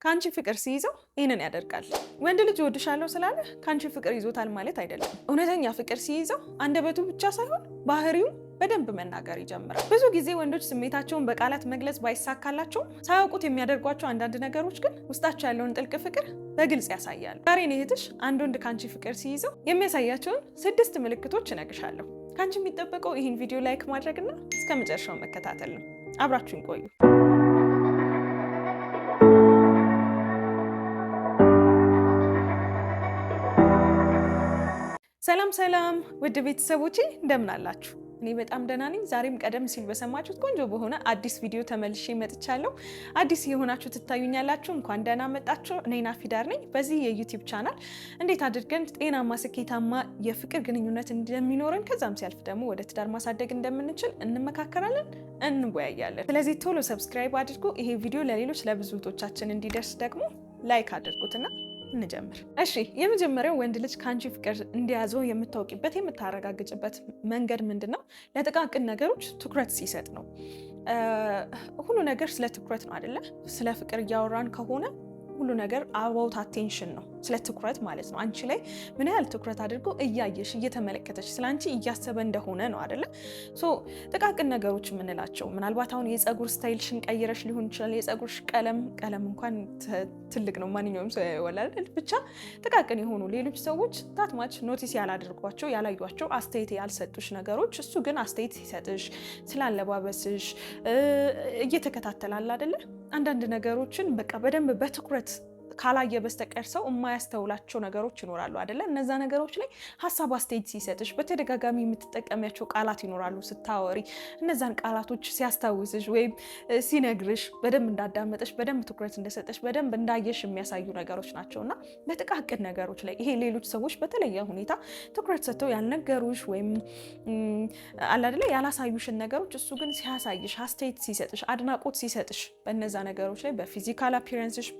ካንቺ ፍቅር ሲይዘው ይሄንን ያደርጋል። ወንድ ልጅ እወድሻለሁ ስላለ ካንቺ ፍቅር ይዞታል ማለት አይደለም። እውነተኛ ፍቅር ሲይዘው አንደበቱ ብቻ ሳይሆን ባህሪው በደንብ መናገር ይጀምራል። ብዙ ጊዜ ወንዶች ስሜታቸውን በቃላት መግለጽ ባይሳካላቸውም ሳያውቁት የሚያደርጓቸው አንዳንድ ነገሮች ግን ውስጣቸው ያለውን ጥልቅ ፍቅር በግልጽ ያሳያሉ። ዛሬ እኔ እህትሽ አንድ ወንድ ካንቺ ፍቅር ሲይዘው የሚያሳያቸውን 6 ምልክቶች እነግርሻለሁ። ካንቺ የሚጠበቀው ይህን ቪዲዮ ላይክ ማድረግና እስከ መጨረሻው መከታተል ነው። አብራችሁን ቆዩ። ሰላም ውድ ቤተሰቦቼ እንደምን አላችሁ? እኔ በጣም ደህና ነኝ። ዛሬም ቀደም ሲል በሰማችሁት ቆንጆ በሆነ አዲስ ቪዲዮ ተመልሼ መጥቻለሁ። አዲስ የሆናችሁ ትታዩኛላችሁ፣ እንኳን ደህና መጣችሁ። እኔ ናፊዳር ነኝ። በዚህ የዩቲዩብ ቻናል እንዴት አድርገን ጤናማ ስኬታማ የፍቅር ግንኙነት እንደሚኖረን ከዛም ሲያልፍ ደግሞ ወደ ትዳር ማሳደግ እንደምንችል እንመካከራለን፣ እንወያያለን። ስለዚህ ቶሎ ሰብስክራይብ አድርጉ። ይሄ ቪዲዮ ለሌሎች ለብዙ እህቶቻችን እንዲደርስ ደግሞ ላይክ አድርጉትና እንጀምር። እሺ፣ የመጀመሪያው ወንድ ልጅ ካንቺ ፍቅር እንዲያዘው የምታውቂበት የምታረጋግጭበት መንገድ ምንድነው? ለጥቃቅን ነገሮች ትኩረት ሲሰጥ ነው። ሁሉ ነገር ስለ ትኩረት ነው አይደለ? ስለ ፍቅር እያወራን ከሆነ ሁሉ ነገር አባውት አቴንሽን ነው፣ ስለ ትኩረት ማለት ነው። አንቺ ላይ ምን ያህል ትኩረት አድርጎ እያየሽ እየተመለከተች ስለ አንቺ እያሰበ እንደሆነ ነው አይደለ? ሶ ጥቃቅን ነገሮች የምንላቸው ምናልባት አሁን የፀጉር ስታይልሽን ቀይረሽ ሊሆን ይችላል። የፀጉርሽ ቀለም እንኳን ትልቅ ነው፣ ማንኛውም ሰው ያወላል። ብቻ ጥቃቅን የሆኑ ሌሎች ሰዎች ታትማች ኖቲስ ያላደርጓቸው ያላዩቸው አስተያየት ያልሰጡሽ ነገሮች እሱ ግን አስተያየት ሲሰጥሽ ስላለባበስሽ እየተከታተላል አይደለ? አንዳንድ ነገሮችን በቃ በደንብ በትኩረት ካላየ በስተቀር ሰው የማያስተውላቸው ነገሮች ይኖራሉ አይደለ? እነዛ ነገሮች ላይ ሀሳብ አስተያየት ሲሰጥሽ በተደጋጋሚ የምትጠቀሚያቸው ቃላት ይኖራሉ ስታወሪ። እነዛን ቃላቶች ሲያስታውስሽ ወይም ሲነግርሽ በደንብ እንዳዳመጠሽ፣ በደንብ ትኩረት እንደሰጠሽ፣ በደንብ እንዳየሽ የሚያሳዩ ነገሮች ናቸውና በጥቃቅን ነገሮች ላይ ይሄ ሌሎች ሰዎች በተለየ ሁኔታ ትኩረት ሰጥተው ያልነገሩሽ ወይም አለ አይደለ ያላሳዩሽን ነገሮች እሱ ግን ሲያሳይሽ፣ አስተያየት ሲሰጥሽ፣ አድናቆት ሲሰጥሽ በእነዛ ነገሮች ላይ በፊዚካል አፒረንስሽ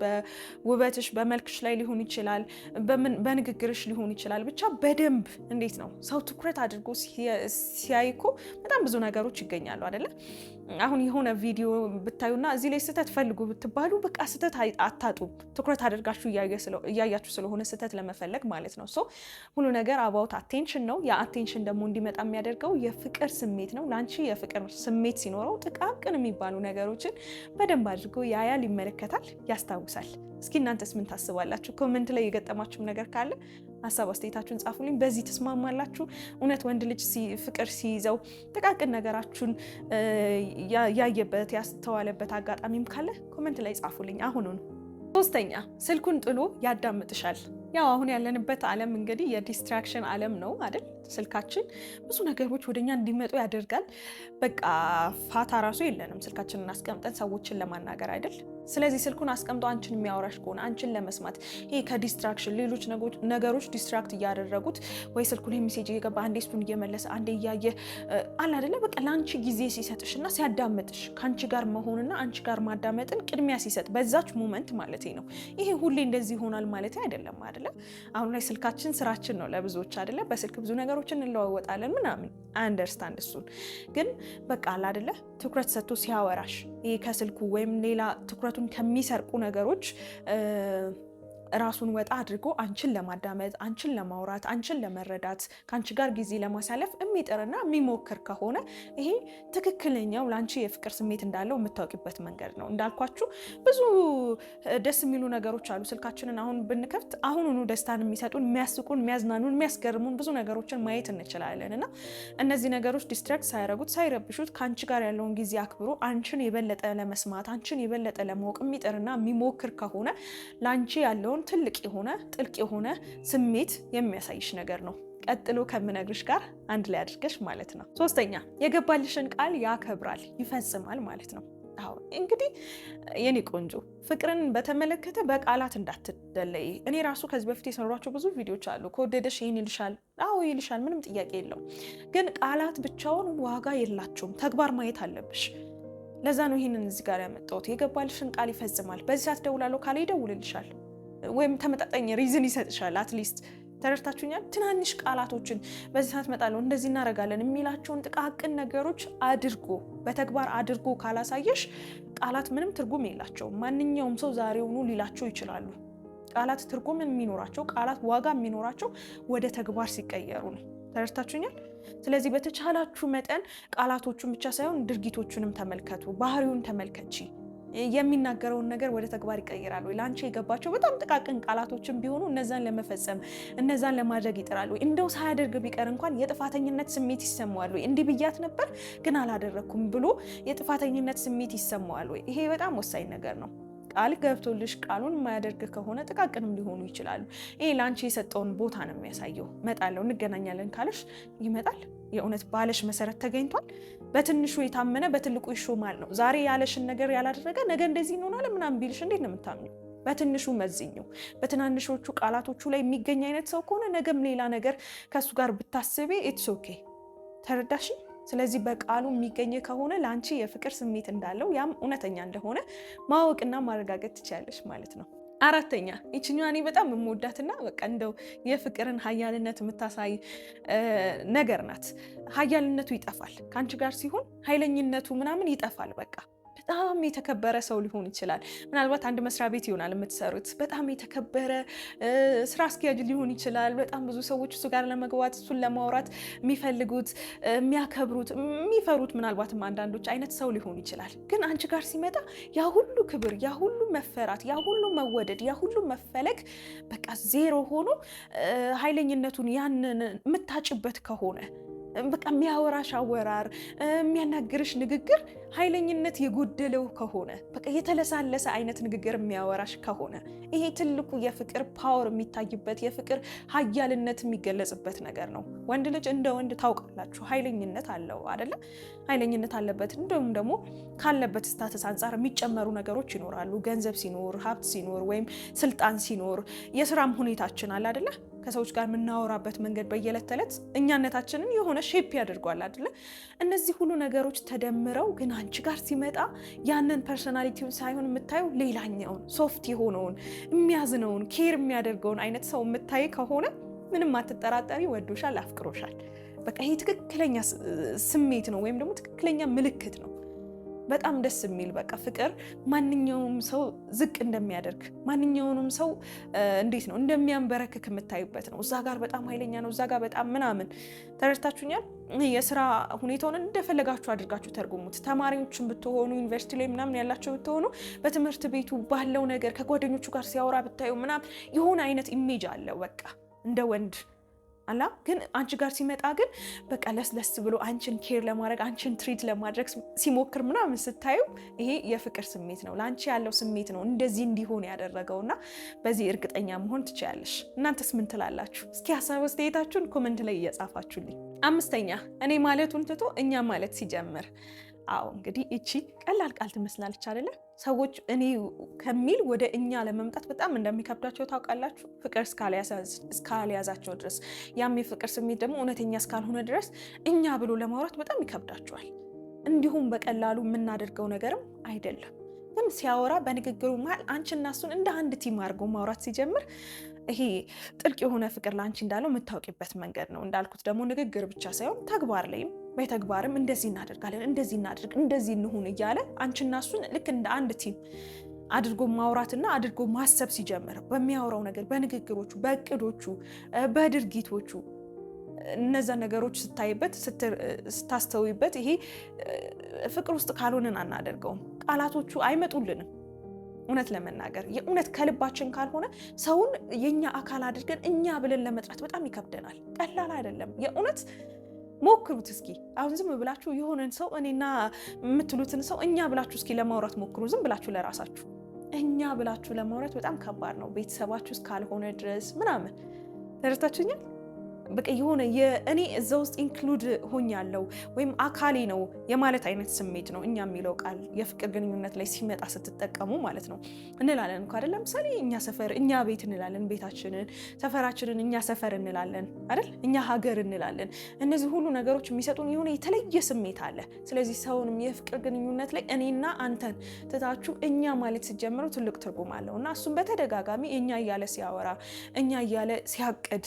ውበትሽ በመልክሽ ላይ ሊሆን ይችላል፣ በንግግርሽ ሊሆን ይችላል። ብቻ በደንብ እንዴት ነው ሰው ትኩረት አድርጎ ሲያይኮ በጣም ብዙ ነገሮች ይገኛሉ አይደለ? አሁን የሆነ ቪዲዮ ብታዩና እዚህ ላይ ስህተት ፈልጉ ብትባሉ በቃ ስህተት አታጡም። ትኩረት አድርጋችሁ እያያችሁ ስለሆነ ስህተት ለመፈለግ ማለት ነው። ሶ ሁሉ ነገር አባውት አቴንሽን ነው። ያ አቴንሽን ደግሞ እንዲመጣ የሚያደርገው የፍቅር ስሜት ነው። ለአንቺ የፍቅር ስሜት ሲኖረው ጥቃቅን የሚባሉ ነገሮችን በደንብ አድርጎ ያያል፣ ይመለከታል፣ ያስታውሳል። እስኪ እናንተስ ምን ታስባላችሁ? ኮሜንት ላይ የገጠማችሁም ነገር ካለ ሀሳብ አስተያየታችሁን ጻፉልኝ። በዚህ ተስማማላችሁ? እውነት ወንድ ልጅ ፍቅር ሲይዘው ጥቃቅን ነገራችሁን ያየበት ያስተዋለበት አጋጣሚም ካለ ኮሜንት ላይ ጻፉልኝ አሁኑን። ሶስተኛ፣ ስልኩን ጥሎ ያዳምጥሻል። ያው አሁን ያለንበት ዓለም እንግዲህ የዲስትራክሽን ዓለም ነው አይደል? ስልካችን ብዙ ነገሮች ወደኛ እንዲመጡ ያደርጋል። በቃ ፋታ ራሱ የለንም ስልካችንን አስቀምጠን ሰዎችን ለማናገር አይደል? ስለዚህ ስልኩን አስቀምጦ አንቺን የሚያወራሽ ከሆነ አንቺን ለመስማት ይሄ ከዲስትራክሽን ሌሎች ነገሮች ዲስትራክት እያደረጉት ወይ ስልኩ ላይ ሜሴጅ እየገባ አንዴ እሱን እየመለሰ አንዴ እያየ አለ አይደለ? በቃ ለአንቺ ጊዜ ሲሰጥሽና ሲያዳምጥሽ ከአንቺ ጋር መሆንና አንቺ ጋር ማዳመጥን ቅድሚያ ሲሰጥ በዛች ሞመንት ማለት ነው። ይሄ ሁሌ እንደዚህ ይሆናል ማለት አይደለም አይደለ? አሁን ላይ ስልካችን ስራችን ነው ለብዙዎች አይደለ? በስልክ ብዙ ነገሮችን እንለዋወጣለን ምናምን አንደርስታንድ። እሱን ግን በቃ አለ አይደለ? ትኩረት ሰጥቶ ሲያወራሽ ይሄ ከስልኩ ወይም ሌላ ትኩረቱን ከሚሰርቁ ነገሮች ራሱን ወጣ አድርጎ አንቺን ለማዳመጥ፣ አንቺን ለማውራት፣ አንቺን ለመረዳት፣ ከአንቺ ጋር ጊዜ ለማሳለፍ የሚጥርና የሚሞክር ከሆነ ይሄ ትክክለኛው ለአንቺ የፍቅር ስሜት እንዳለው የምታውቂበት መንገድ ነው። እንዳልኳችሁ ብዙ ደስ የሚሉ ነገሮች አሉ። ስልካችንን አሁን ብንከፍት አሁኑኑ ደስታን የሚሰጡን፣ የሚያስቁን፣ የሚያዝናኑን፣ የሚያስገርሙን ብዙ ነገሮችን ማየት እንችላለን እና እነዚህ ነገሮች ዲስትራክት ሳያረጉት ሳይረብሹት ከአንቺ ጋር ያለውን ጊዜ አክብሮ አንቺን የበለጠ ለመስማት፣ አንቺን የበለጠ ለማወቅ የሚጥርና የሚሞክር ከሆነ ለአንቺ ያለውን ትልቅ የሆነ ጥልቅ የሆነ ስሜት የሚያሳይሽ ነገር ነው። ቀጥሎ ከምነግርሽ ጋር አንድ ላይ አድርገሽ ማለት ነው። ሶስተኛ፣ የገባልሽን ቃል ያከብራል፣ ይፈጽማል ማለት ነው። አዎ እንግዲህ የኔ ቆንጆ ፍቅርን በተመለከተ በቃላት እንዳትደለይ። እኔ ራሱ ከዚህ በፊት የሰሯቸው ብዙ ቪዲዮዎች አሉ። ከወደደሽ ይህን ይልሻል፣ አዎ ይልሻል፣ ምንም ጥያቄ የለው። ግን ቃላት ብቻውን ዋጋ የላቸውም፣ ተግባር ማየት አለብሽ። ለዛ ነው ይህንን እዚህ ጋር ያመጣሁት። የገባልሽን ቃል ይፈጽማል። በዚህ ሰዓት ደውላለሁ ካለ ይደውልልሻል ወይም ተመጣጣኝ ሪዝን ይሰጥሻል። አትሊስት ተረድታችሁኛል? ትናንሽ ቃላቶችን በዚህ ሰዓት እመጣለሁ እንደዚህ እናደርጋለን የሚላቸውን ጥቃቅን ነገሮች አድርጎ በተግባር አድርጎ ካላሳየሽ ቃላት ምንም ትርጉም የላቸውም። ማንኛውም ሰው ዛሬውኑ ሊላቸው ይችላሉ። ቃላት ትርጉም የሚኖራቸው ቃላት ዋጋ የሚኖራቸው ወደ ተግባር ሲቀየሩ ነው። ተረድታችሁኛል? ስለዚህ በተቻላችሁ መጠን ቃላቶቹን ብቻ ሳይሆን ድርጊቶቹንም ተመልከቱ፣ ባህሪውን ተመልከቺ። የሚናገረውን ነገር ወደ ተግባር ይቀይራሉ። ለአንቺ የገባቸው በጣም ጥቃቅን ቃላቶችን ቢሆኑ እነዛን ለመፈጸም እነዛን ለማድረግ ይጥራሉ። እንደው ሳያደርግ ቢቀር እንኳን የጥፋተኝነት ስሜት ይሰማዋል። እንዲህ ብያት ነበር ግን አላደረኩም ብሎ የጥፋተኝነት ስሜት ይሰማዋል። ይሄ በጣም ወሳኝ ነገር ነው። ቃል ገብቶልሽ ቃሉን የማያደርግ ከሆነ ጥቃቅንም ሊሆኑ ይችላሉ። ይሄ ለአንቺ የሰጠውን ቦታ ነው የሚያሳየው። እመጣለሁ እንገናኛለን ካለሽ ይመጣል። የእውነት ባለሽ መሰረት ተገኝቷል። በትንሹ የታመነ በትልቁ ይሾማል ነው። ዛሬ ያለሽን ነገር ያላደረገ ነገ እንደዚህ እንሆናለን ምናምን ቢልሽ እንዴት ነው የምታምኚው? በትንሹ መዝኘው። በትናንሾቹ ቃላቶቹ ላይ የሚገኝ አይነት ሰው ከሆነ ነገም ሌላ ነገር ከሱ ጋር ብታስቤ ኢትስ ኦኬ። ተረዳሽ? ስለዚህ በቃሉ የሚገኝ ከሆነ ለአንቺ የፍቅር ስሜት እንዳለው ያም እውነተኛ እንደሆነ ማወቅና ማረጋገጥ ትችያለሽ ማለት ነው። አራተኛ ይችኛዋ እኔ በጣም የምወዳትና በቃ እንደው የፍቅርን ኃያልነት የምታሳይ ነገር ናት። ኃያልነቱ ይጠፋል ከአንቺ ጋር ሲሆን፣ ኃይለኝነቱ ምናምን ይጠፋል። በቃ በጣም የተከበረ ሰው ሊሆን ይችላል። ምናልባት አንድ መስሪያ ቤት ይሆናል የምትሰሩት። በጣም የተከበረ ስራ አስኪያጅ ሊሆን ይችላል። በጣም ብዙ ሰዎች እሱ ጋር ለመግባት እሱን ለማውራት የሚፈልጉት የሚያከብሩት፣ የሚፈሩት ምናልባትም አንዳንዶች አይነት ሰው ሊሆን ይችላል። ግን አንቺ ጋር ሲመጣ ያ ሁሉ ክብር፣ ያ ሁሉ መፈራት፣ ያ ሁሉ መወደድ፣ ያ ሁሉ መፈለግ በቃ ዜሮ ሆኖ ኃይለኝነቱን ያንን የምታጭበት ከሆነ በቃ የሚያወራሽ አወራር፣ የሚያናግርሽ ንግግር ኃይለኝነት የጎደለው ከሆነ በቃ የተለሳለሰ አይነት ንግግር የሚያወራሽ ከሆነ ይሄ ትልቁ የፍቅር ፓወር የሚታይበት የፍቅር ኃያልነት የሚገለጽበት ነገር ነው። ወንድ ልጅ እንደ ወንድ ታውቃላችሁ ኃይለኝነት አለው አይደለ? ኃይለኝነት አለበት። እንደውም ደግሞ ካለበት ስታተስ አንጻር የሚጨመሩ ነገሮች ይኖራሉ። ገንዘብ ሲኖር፣ ሀብት ሲኖር፣ ወይም ስልጣን ሲኖር፣ የስራም ሁኔታችን አለ አይደለ? ከሰዎች ጋር የምናወራበት መንገድ በየዕለት ተዕለት እኛነታችንን የሆነ ሼፕ ያደርጓል አይደለ? እነዚህ ሁሉ ነገሮች ተደምረው ግን አንቺ ጋር ሲመጣ ያንን ፐርሶናሊቲውን ሳይሆን የምታየው ሌላኛውን ሶፍት የሆነውን የሚያዝነውን ኬር የሚያደርገውን አይነት ሰው የምታይ ከሆነ ምንም አትጠራጠሪ፣ ወዶሻል፣ አፍቅሮሻል። በቃ ይሄ ትክክለኛ ስሜት ነው፣ ወይም ደግሞ ትክክለኛ ምልክት ነው። በጣም ደስ የሚል በቃ ፍቅር ማንኛውም ሰው ዝቅ እንደሚያደርግ ማንኛውንም ሰው እንዴት ነው እንደሚያንበረክክ የምታዩበት ነው። እዛ ጋር በጣም ኃይለኛ ነው፣ እዛ ጋር በጣም ምናምን። ተረድታችሁኛል? የስራ ሁኔታውን እንደፈለጋችሁ አድርጋችሁ ተርጉሙት። ተማሪዎችን ብትሆኑ ዩኒቨርሲቲ ላይ ምናምን ያላቸው ብትሆኑ በትምህርት ቤቱ ባለው ነገር ከጓደኞቹ ጋር ሲያወራ ብታዩ ምናምን የሆነ አይነት ኢሜጅ አለው በቃ እንደ ወንድ አላ። ግን አንቺ ጋር ሲመጣ ግን በቃ ለስለስ ብሎ አንቺን ኬር ለማድረግ አንቺን ትሪት ለማድረግ ሲሞክር ምናምን ስታዩ ይሄ የፍቅር ስሜት ነው፣ ለአንቺ ያለው ስሜት ነው እንደዚህ እንዲሆን ያደረገውና በዚህ እርግጠኛ መሆን ትችያለሽ። እናንተስ ምን ትላላችሁ? እስኪ ሀሳብ አስተያየታችሁን ኮመንት ላይ እየጻፋችሁልኝ። አምስተኛ እኔ ማለቱን ትቶ እኛ ማለት ሲጀምር። አዎ እንግዲህ እቺ ቀላል ቃል ትመስላለች አይደለ? ሰዎች እኔ ከሚል ወደ እኛ ለመምጣት በጣም እንደሚከብዳቸው ታውቃላችሁ። ፍቅር እስካልያዛቸው ድረስ ያም የፍቅር ስሜት ደግሞ እውነተኛ እስካልሆነ ድረስ እኛ ብሎ ለማውራት በጣም ይከብዳቸዋል። እንዲሁም በቀላሉ የምናደርገው ነገርም አይደለም። ግን ሲያወራ በንግግሩ መሀል አንቺና እሱን እንደ አንድ ቲም አድርጎ ማውራት ሲጀምር ይሄ ጥልቅ የሆነ ፍቅር ለአንቺ እንዳለው የምታውቂበት መንገድ ነው። እንዳልኩት ደግሞ ንግግር ብቻ ሳይሆን ተግባር ላይም በተግባርም እንደዚህ እናደርጋለን፣ እንደዚህ እናድርግ፣ እንደዚህ እንሁን እያለ አንቺና እሱን ልክ እንደ አንድ ቲም አድርጎ ማውራትና አድርጎ ማሰብ ሲጀምር በሚያወራው ነገር፣ በንግግሮቹ፣ በእቅዶቹ፣ በድርጊቶቹ እነዛ ነገሮች ስታይበት ስታስተውይበት ይሄ ፍቅር ውስጥ ካልሆነን አናደርገውም። ቃላቶቹ አይመጡልንም። እውነት ለመናገር የእውነት ከልባችን ካልሆነ ሰውን የኛ አካል አድርገን እኛ ብለን ለመጥራት በጣም ይከብደናል። ቀላል አይደለም። የእውነት ሞክሩት እስኪ። አሁን ዝም ብላችሁ የሆነን ሰው እኔና የምትሉትን ሰው እኛ ብላችሁ እስኪ ለማውራት ሞክሩ። ዝም ብላችሁ ለራሳችሁ እኛ ብላችሁ ለማውራት በጣም ከባድ ነው። ቤተሰባችሁ እስካልሆነ ድረስ ምናምን ተረድታችሁኛል? በቃ የሆነ እኔ እዛ ውስጥ ኢንክሉድ ሆኛለሁ ወይም አካሌ ነው የማለት አይነት ስሜት ነው እኛ የሚለው ቃል የፍቅር ግንኙነት ላይ ሲመጣ ስትጠቀሙ ማለት ነው። እንላለን እንኳ አይደል? ለምሳሌ እኛ ሰፈር፣ እኛ ቤት እንላለን፣ ቤታችንን፣ ሰፈራችንን እኛ ሰፈር እንላለን አይደል? እኛ ሀገር እንላለን። እነዚህ ሁሉ ነገሮች የሚሰጡን የሆነ የተለየ ስሜት አለ። ስለዚህ ሰውንም የፍቅር ግንኙነት ላይ እኔና አንተን ትታችሁ እኛ ማለት ሲጀምሩ ትልቅ ትርጉም አለው እና እሱም በተደጋጋሚ እኛ እያለ ሲያወራ እኛ እያለ ሲያቅድ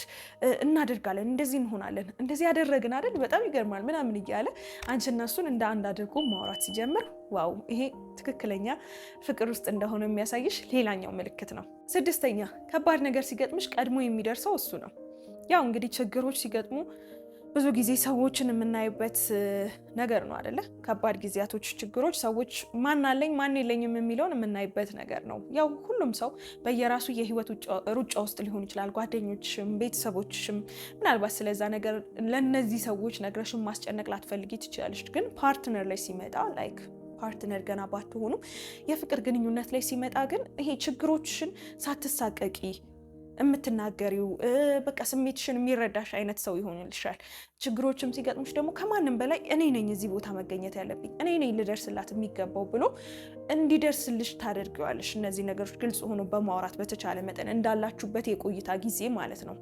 እናደርጋለን፣ እንደዚህ እንሆናለን፣ እንደዚህ ያደረግን አይደል፣ በጣም ይገርማል ምናምን እያለ አንቺና እሱን እንደ አንድ አድርጎ ማውራት ሲጀምር ዋው ይሄ ትክክለኛ ፍቅር ውስጥ እንደሆነ የሚያሳይሽ ሌላኛው ምልክት ነው። 6ኛ ከባድ ነገር ሲገጥምሽ ቀድሞ የሚደርሰው እሱ ነው። ያው እንግዲህ ችግሮች ሲገጥሙ ብዙ ጊዜ ሰዎችን የምናይበት ነገር ነው አይደለ? ከባድ ጊዜያቶች፣ ችግሮች ሰዎች ማን አለኝ ማን የለኝም የሚለውን የምናይበት ነገር ነው። ያው ሁሉም ሰው በየራሱ የህይወት ሩጫ ውስጥ ሊሆን ይችላል። ጓደኞችሽም ቤተሰቦችሽም ምናልባት ስለዛ ነገር ለነዚህ ሰዎች ነግረሽም ማስጨነቅ ላትፈልጊ ትችላለች። ግን ፓርትነር ላይ ሲመጣ ላይክ ፓርትነር ገና ባትሆኑ የፍቅር ግንኙነት ላይ ሲመጣ ግን ይሄ ችግሮችሽን ሳትሳቀቂ የምትናገሪው በቃ ስሜትሽን የሚረዳሽ አይነት ሰው ይሆንልሻል። ችግሮችም ሲገጥሙሽ ደግሞ ከማንም በላይ እኔ ነኝ እዚህ ቦታ መገኘት ያለብኝ፣ እኔ ነኝ ልደርስላት የሚገባው ብሎ እንዲደርስልሽ ታደርጊዋለሽ። እነዚህ ነገሮች ግልጽ ሆኖ በማውራት በተቻለ መጠን እንዳላችሁበት የቆይታ ጊዜ ማለት ነው።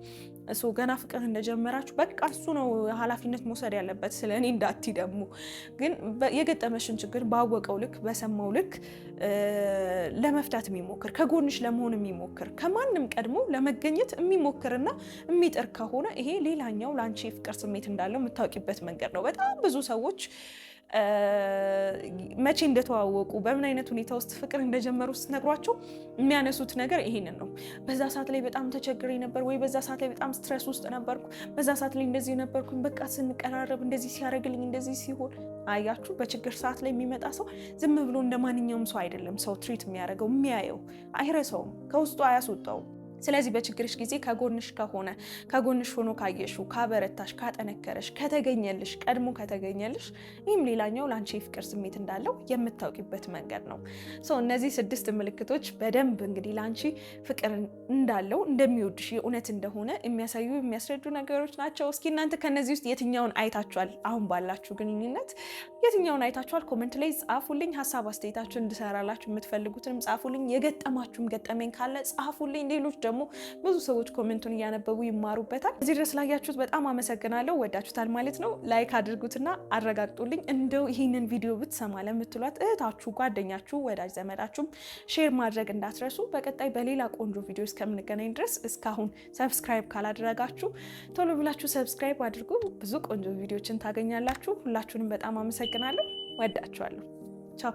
እሱ ገና ፍቅር እንደጀመራችሁ በቃ እሱ ነው ኃላፊነት መውሰድ ያለበት ስለ እኔ እንዳቲ ደግሞ ግን የገጠመሽን ችግር ባወቀው ልክ በሰማው ልክ ለመፍታት የሚሞክር ከጎንሽ ለመሆን የሚሞክር ከማንም ቀድሞ ለመገኘት የሚሞክርና የሚጥር ከሆነ ይሄ ሌላኛው ለአንቺ የፍቅር ስሜት እንዳለው የምታውቂበት መንገድ ነው። በጣም ብዙ ሰዎች መቼ እንደተዋወቁ በምን አይነት ሁኔታ ውስጥ ፍቅር እንደጀመሩ ስትነግሯቸው የሚያነሱት ነገር ይሄንን ነው። በዛ ሰዓት ላይ በጣም ተቸግሬ ነበር፣ ወይ በዛ ሰዓት ላይ በጣም ስትረስ ውስጥ ነበርኩ፣ በዛ ሰዓት ላይ እንደዚህ ነበርኩኝ፣ በቃ ስንቀራረብ እንደዚህ ሲያደርግልኝ እንደዚህ ሲሆን። አያችሁ፣ በችግር ሰዓት ላይ የሚመጣ ሰው ዝም ብሎ እንደ ማንኛውም ሰው አይደለም ሰው ትሪት የሚያደርገው። የሚያየው አይረሳውም፣ ከውስጡ አያስወጣውም። ስለዚህ በችግርሽ ጊዜ ከጎንሽ ከሆነ ከጎንሽ ሆኖ ካየሽው፣ ካበረታሽ፣ ካጠነከረሽ፣ ከተገኘልሽ ቀድሞ ከተገኘልሽ ይህም ሌላኛው ለአንቺ የፍቅር ስሜት እንዳለው የምታውቂበት መንገድ ነው። እነዚህ 6 ምልክቶች በደንብ እንግዲህ ለአንቺ ፍቅር እንዳለው እንደሚወድሽ የእውነት እንደሆነ የሚያሳዩ የሚያስረዱ ነገሮች ናቸው። እስኪ እናንተ ከነዚህ ውስጥ የትኛውን አይታችኋል? አሁን ባላችሁ ግንኙነት የትኛውን አይታችኋል? ኮመንት ላይ ጻፉልኝ። ሀሳብ አስተያየታችሁን እንድሰራላችሁ የምትፈልጉትንም ጻፉልኝ። የገጠማችሁም ገጠመኝ ካለ ጻፉልኝ። ሌሎች ደግሞ ብዙ ሰዎች ኮሜንቱን እያነበቡ ይማሩበታል። እዚህ ድረስ ላያችሁት በጣም አመሰግናለሁ። ወዳችሁታል ማለት ነው። ላይክ አድርጉትና አረጋግጡልኝ። እንደው ይህንን ቪዲዮ ብትሰማ ለምትሏት እህታችሁ፣ ጓደኛችሁ፣ ወዳጅ ዘመዳችሁም ሼር ማድረግ እንዳትረሱ። በቀጣይ በሌላ ቆንጆ ቪዲዮ እስከምንገናኝ ድረስ እስካሁን ሰብስክራይብ ካላደረጋችሁ ቶሎ ብላችሁ ሰብስክራይብ አድርጉ። ብዙ ቆንጆ ቪዲዮችን ታገኛላችሁ። ሁላችሁንም በጣም አመሰግናለሁ። ወዳችኋለሁ። ቻው